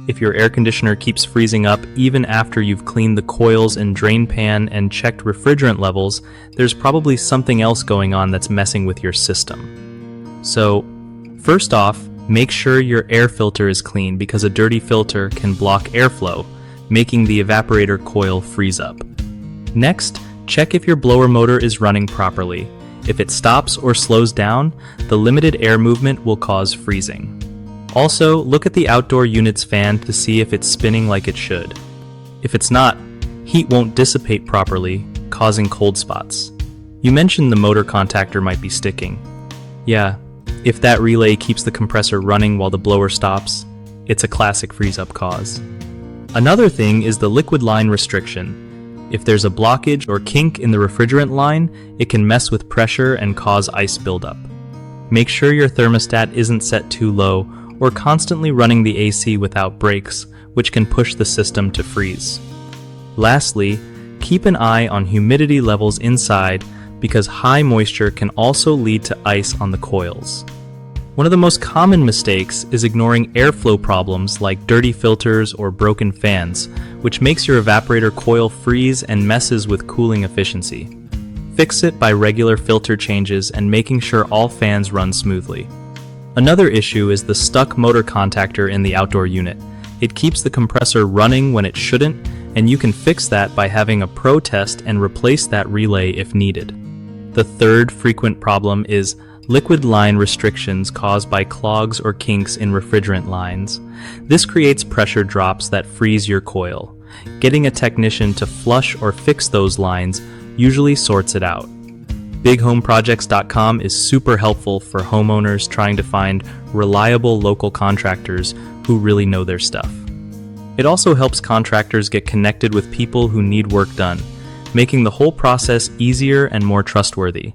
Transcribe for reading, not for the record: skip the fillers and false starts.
If your air conditioner keeps freezing up even after you've cleaned the coils and drain pan and checked refrigerant levels, there's probably something else going on that's messing with your system. So, first off, make sure your air filter is clean because a dirty filter can block airflow, making the evaporator coil freeze up. Next, check if your blower motor is running properly. If it stops or slows down, the limited air movement will cause freezing. Also, look at the outdoor unit's fan to see if it's spinning like it should. If it's not, heat won't dissipate properly, causing cold spots. You mentioned the motor contactor might be sticking. Yeah, if that relay keeps the compressor running while the blower stops, it's a classic freeze-up cause. Another thing is the liquid line restriction. If there's a blockage or kink in the refrigerant line, it can mess with pressure and cause ice buildup. Make sure your thermostat isn't set too low or constantly running the AC without breaks, which can push the system to freeze. Lastly, keep an eye on humidity levels inside because high moisture can also lead to ice on the coils. One of the most common mistakes is ignoring airflow problems like dirty filters or broken fans, which makes your evaporator coil freeze and messes with cooling efficiency. Fix it by regular filter changes and making sure all fans run smoothly. Another issue is the stuck motor contactor in the outdoor unit. It keeps the compressor running when it shouldn't, and you can fix that by having a pro test and replace that relay if needed. The third frequent problem is liquid line restrictions caused by clogs or kinks in refrigerant lines. This creates pressure drops that freeze your coil. Getting a technician to flush or fix those lines usually sorts it out. BigHomeProjects.com is super helpful for homeowners trying to find reliable local contractors who really know their stuff. It also helps contractors get connected with people who need work done, making the whole process easier and more trustworthy.